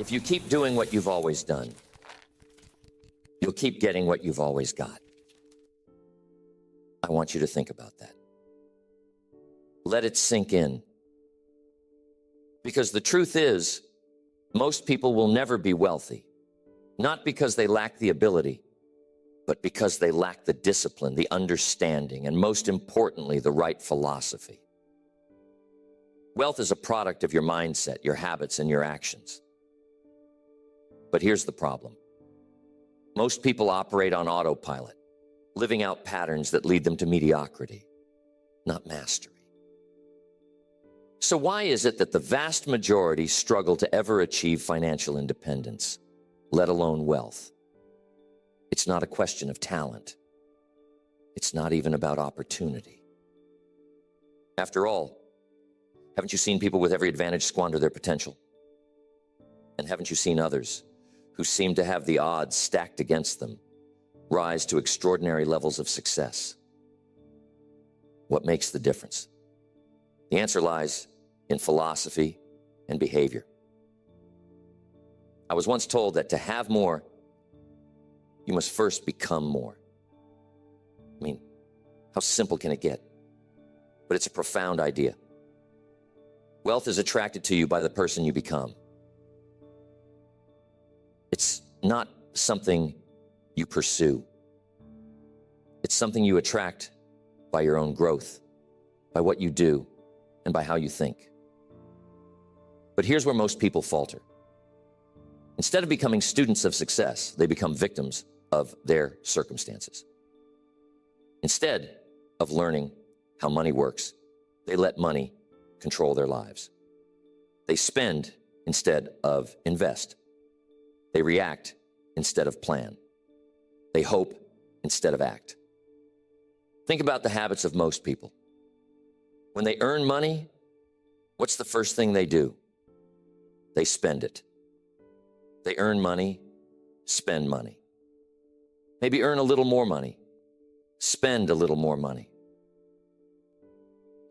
If you keep doing what you've always done, you'll keep getting what you've always got. I want you to think about that. Let it sink in. Because the truth is, most people will never be wealthy, not because they lack the ability, but because they lack the discipline, the understanding, and most importantly, the right philosophy. Wealth is a product of your mindset, your habits, and your actions. But here's the problem. Most people operate on autopilot, living out patterns that lead them to mediocrity, not mastery. So why is it that the vast majority struggle to ever achieve financial independence, let alone wealth? It's not a question of talent. It's not even about opportunity. After all, haven't you seen people with every advantage squander their potential? And haven't you seen others who seem to have the odds stacked against them rise to extraordinary levels of success? What makes the difference? The answer lies in philosophy and behavior. I was once told that to have more, you must first become more. I mean, how simple can it get? But it's a profound idea. Wealth is attracted to you by the person you become. It's not something you pursue. It's something you attract by your own growth, by what you do, and by how you think. But here's where most people falter. Instead of becoming students of success, they become victims of their circumstances. Instead of learning how money works, they let money control their lives. They spend instead of invest. They react instead of plan. They hope instead of act. Think about the habits of most people. When they earn money, what's the first thing they do? They spend it. They earn money, spend money. Maybe earn a little more money, spend a little more money.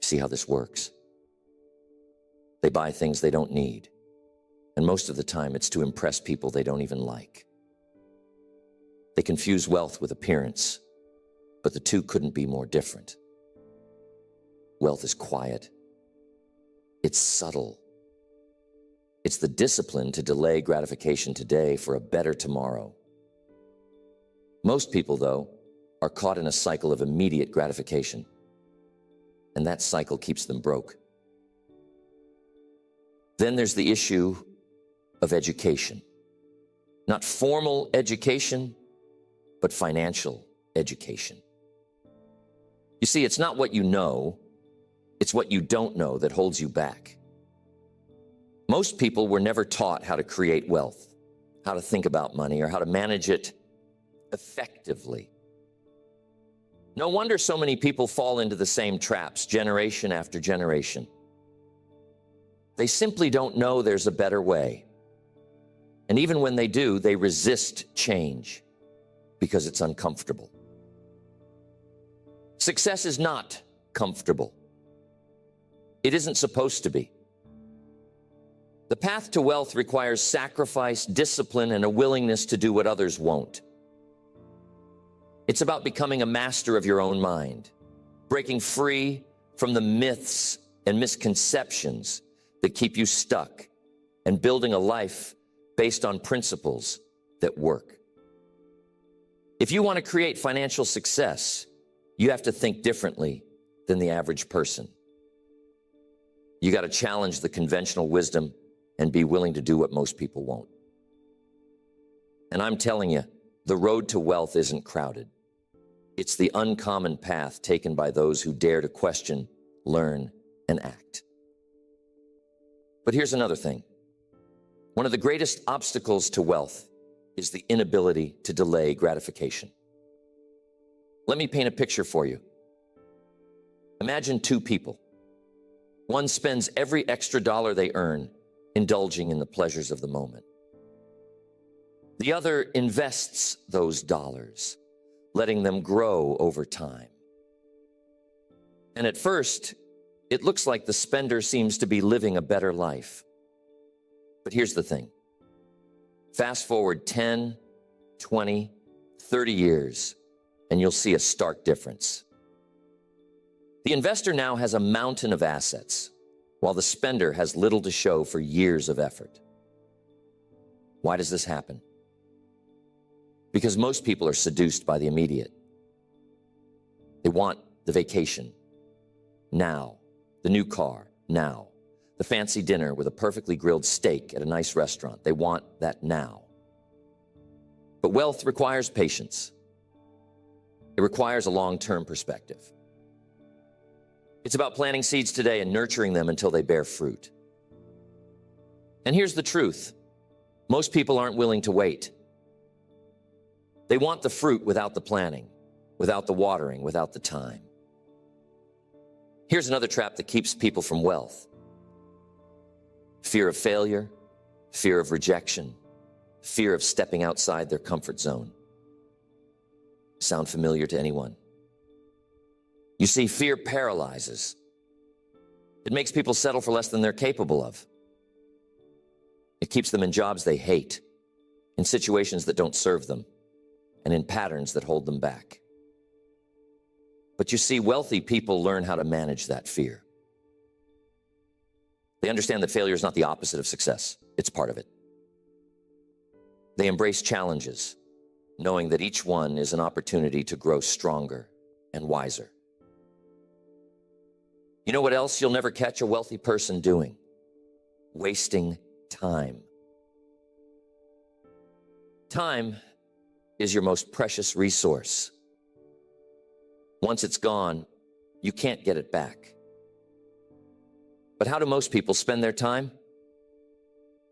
See how this works? They buy things they don't need. And most of the time, it's to impress people they don't even like. They confuse wealth with appearance, but the two couldn't be more different. Wealth is quiet. It's subtle. It's the discipline to delay gratification today for a better tomorrow. Most people, though, are caught in a cycle of immediate gratification, and that cycle keeps them broke. Then there's the issue of education. Not formal education, but financial education. You see, it's not what you know, it's what you don't know that holds you back. Most people were never taught how to create wealth, how to think about money, or how to manage it effectively. No wonder so many people fall into the same traps generation after generation. They simply don't know there's a better way. And even when they do, they resist change because it's uncomfortable. Success is not comfortable. It isn't supposed to be. The path to wealth requires sacrifice, discipline, and a willingness to do what others won't. It's about becoming a master of your own mind, breaking free from the myths and misconceptions that keep you stuck, and building a life based on principles that work. If you want to create financial success, you have to think differently than the average person. You got to challenge the conventional wisdom and be willing to do what most people won't. And I'm telling you, the road to wealth isn't crowded. It's the uncommon path taken by those who dare to question, learn, and act. But here's another thing. One of the greatest obstacles to wealth is the inability to delay gratification. Let me paint a picture for you. Imagine two people. One spends every extra dollar they earn indulging in the pleasures of the moment. The other invests those dollars, letting them grow over time. And at first, it looks like the spender seems to be living a better life. But here's the thing. Fast forward 10, 20, 30 years, and you'll see a stark difference. The investor now has a mountain of assets, while the spender has little to show for years of effort. Why does this happen? Because most people are seduced by the immediate. They want the vacation now, the new car now, the fancy dinner with a perfectly grilled steak at a nice restaurant. They want that now. But wealth requires patience. It requires a long-term perspective. It's about planting seeds today and nurturing them until they bear fruit. And here's the truth. Most people aren't willing to wait. They want the fruit without the planting, without the watering, without the time. Here's another trap that keeps people from wealth. Fear of failure, fear of rejection, fear of stepping outside their comfort zone. Sound familiar to anyone? You see, fear paralyzes. It makes people settle for less than they're capable of. It keeps them in jobs they hate, in situations that don't serve them, and in patterns that hold them back. But you see, wealthy people learn how to manage that fear. They understand that failure is not the opposite of success. It's part of it. They embrace challenges, knowing that each one is an opportunity to grow stronger and wiser. You know what else you'll never catch a wealthy person doing? Wasting time. Time is your most precious resource. Once it's gone, you can't get it back. But how do most people spend their time?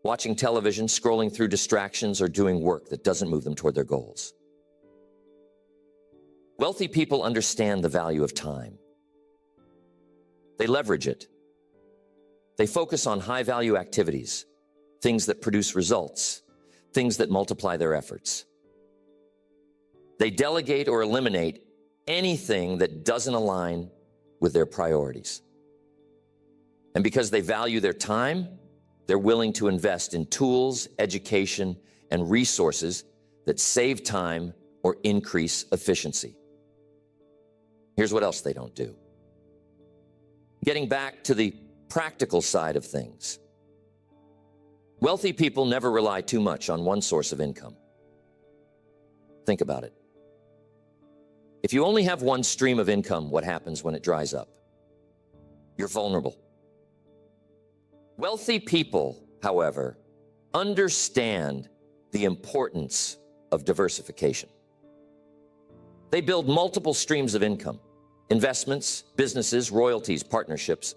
Watching television, scrolling through distractions, or doing work that doesn't move them toward their goals. Wealthy people understand the value of time. They leverage it. They focus on high-value activities, things that produce results, things that multiply their efforts. They delegate or eliminate anything that doesn't align with their priorities. And because they value their time, they're willing to invest in tools, education, and resources that save time or increase efficiency. Here's what else they don't do. Getting back to the practical side of things. Wealthy people never rely too much on one source of income. Think about it. If you only have one stream of income, what happens when it dries up? You're vulnerable. Wealthy people, however, understand the importance of diversification. They build multiple streams of income, investments, businesses, royalties, partnerships.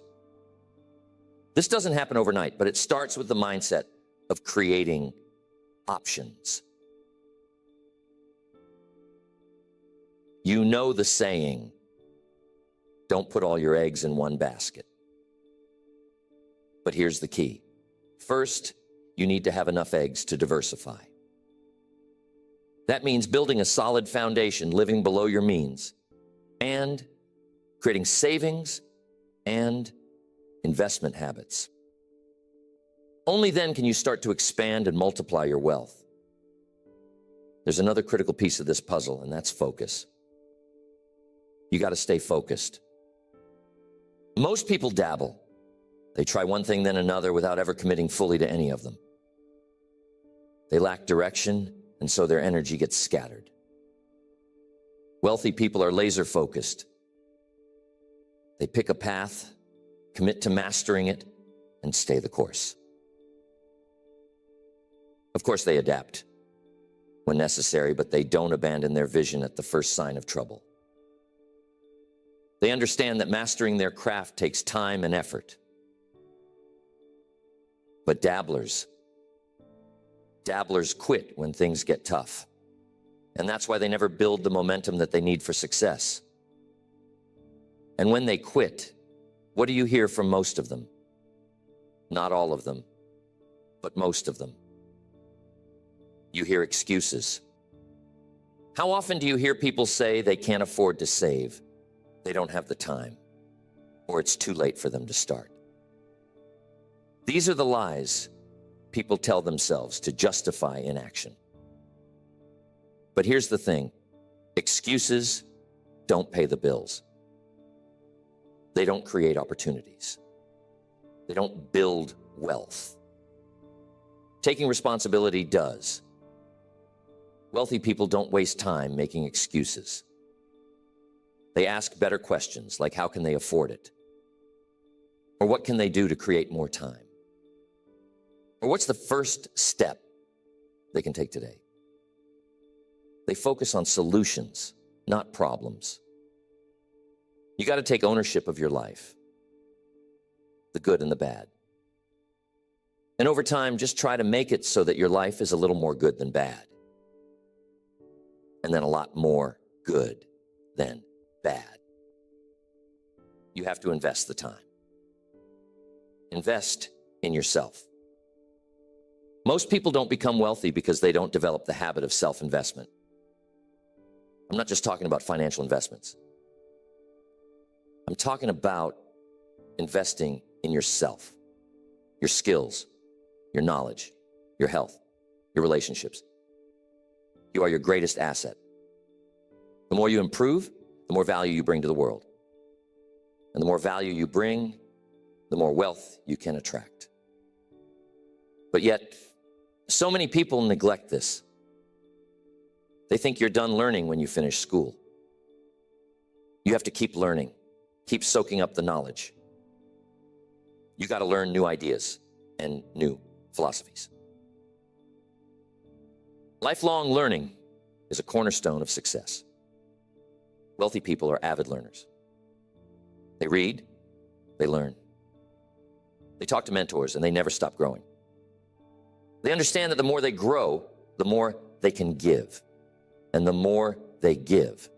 This doesn't happen overnight, but it starts with the mindset of creating options. You know the saying, don't put all your eggs in one basket. But here's the key. First, you need to have enough eggs to diversify. That means building a solid foundation, living below your means, and creating savings and investment habits. Only then can you start to expand and multiply your wealth. There's another critical piece of this puzzle, and that's focus. You got to stay focused. Most people dabble. They try one thing, then another, without ever committing fully to any of them. They lack direction, and so their energy gets scattered. Wealthy people are laser focused. They pick a path, commit to mastering it, and stay the course. Of course, they adapt when necessary, but they don't abandon their vision at the first sign of trouble. They understand that mastering their craft takes time and effort. But dabblers quit when things get tough. And that's why they never build the momentum that they need for success. And when they quit, what do you hear from most of them? Not all of them, but most of them. You hear excuses. How often do you hear people say they can't afford to save, they don't have the time, or it's too late for them to start? These are the lies people tell themselves to justify inaction. But here's the thing. Excuses don't pay the bills. They don't create opportunities. They don't build wealth. Taking responsibility does. Wealthy people don't waste time making excuses. They ask better questions like how can they afford it? Or what can they do to create more time? Or what's the first step they can take today? They focus on solutions, not problems. You got to take ownership of your life, the good and the bad. And over time, just try to make it so that your life is a little more good than bad. And then a lot more good than bad. You have to invest the time. Invest in yourself. Most people don't become wealthy because they don't develop the habit of self-investment. I'm not just talking about financial investments. I'm talking about investing in yourself, your skills, your knowledge, your health, your relationships. You are your greatest asset. The more you improve, the more value you bring to the world. And the more value you bring, the more wealth you can attract. But yet, so many people neglect this. They think you're done learning when you finish school. You have to keep learning, keep soaking up the knowledge. You got to learn new ideas and new philosophies. Lifelong learning is a cornerstone of success. Wealthy people are avid learners. They read, they learn. They talk to mentors, and they never stop growing. They understand that the more they grow, the more they can give. And the more they give,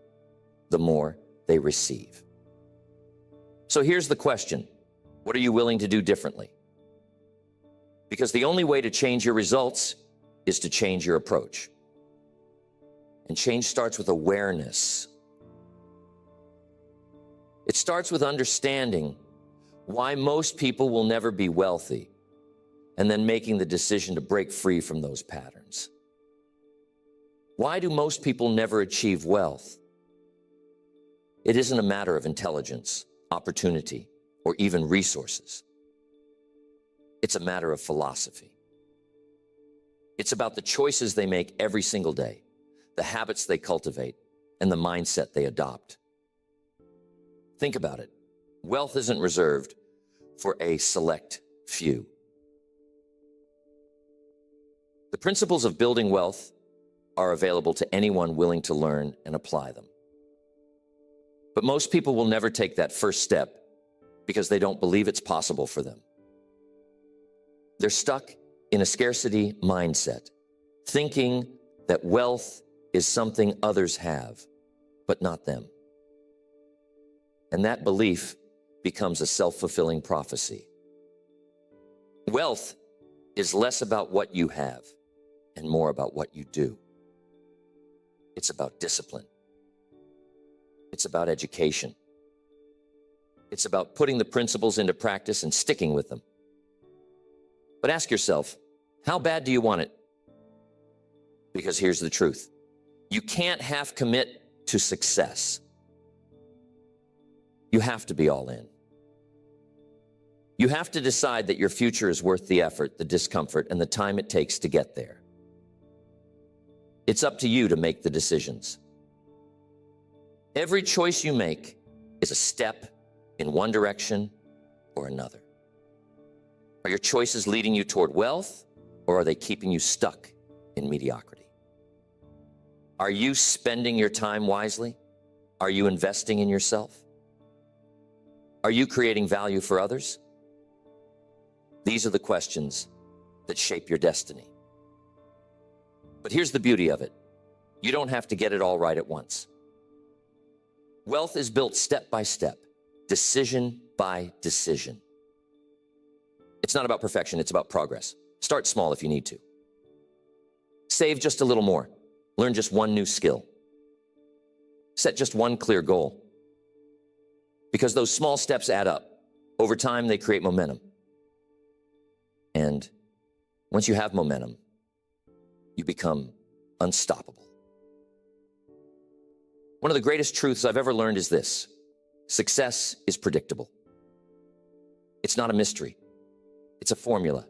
the more they receive. So here's the question. What are you willing to do differently? Because the only way to change your results is to change your approach. And change starts with awareness. It starts with understanding why most people will never be wealthy, and then making the decision to break free from those patterns. Why do most people never achieve wealth? It isn't a matter of intelligence, opportunity, or even resources. It's a matter of philosophy. It's about the choices they make every single day, the habits they cultivate, and the mindset they adopt. Think about it. Wealth isn't reserved for a select few. The principles of building wealth are available to anyone willing to learn and apply them. But most people will never take that first step because they don't believe it's possible for them. They're stuck in a scarcity mindset, thinking that wealth is something others have, but not them. And that belief becomes a self-fulfilling prophecy. Wealth is less about what you have and more about what you do. It's about discipline. It's about education. It's about putting the principles into practice and sticking with them. But ask yourself, how bad do you want it? Because here's the truth. You can't half commit to success. You have to be all in. You have to decide that your future is worth the effort, the discomfort, and the time it takes to get there. It's up to you to make the decisions. Every choice you make is a step in one direction or another. Are your choices leading you toward wealth, or are they keeping you stuck in mediocrity? Are you spending your time wisely? Are you investing in yourself? Are you creating value for others? These are the questions that shape your destiny. But here's the beauty of it. You don't have to get it all right at once. Wealth is built step by step, decision by decision. It's not about perfection, it's about progress. Start small if you need to. Save just a little more. Learn just one new skill. Set just one clear goal. Because those small steps add up. Over time, they create momentum. And Once you have momentum, you become unstoppable. One of the greatest truths I've ever learned is this: success is predictable. It's not a mystery. It's a formula.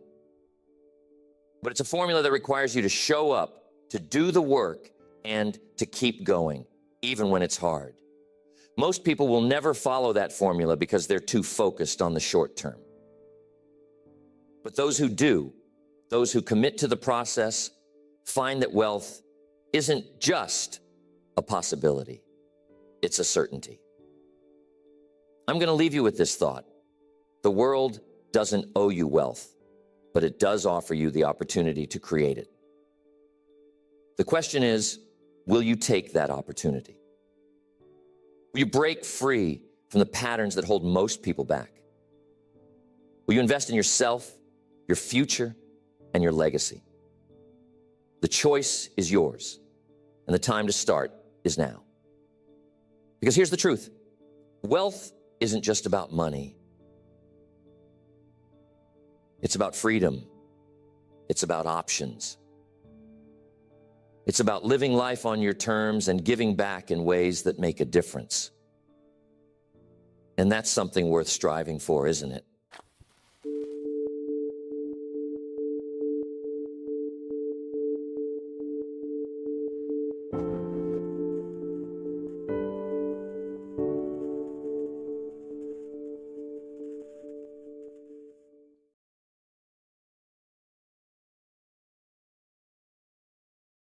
But it's a formula that requires you to show up, to do the work, and to keep going, even when it's hard. Most people will never follow that formula because they're too focused on the short term. But those who do, those who commit to the process, find that wealth isn't just a possibility, it's a certainty. I'm going to leave you with this thought. The world doesn't owe you wealth, but it does offer you the opportunity to create it. The question is, will you take that opportunity? Will you break free from the patterns that hold most people back? Will you invest in yourself, your future, and your legacy? The choice is yours, and the time to start is now. Because here's the truth: wealth isn't just about money. It's about freedom. It's about options. It's about living life on your terms and giving back in ways that make a difference. And that's something worth striving for, isn't it?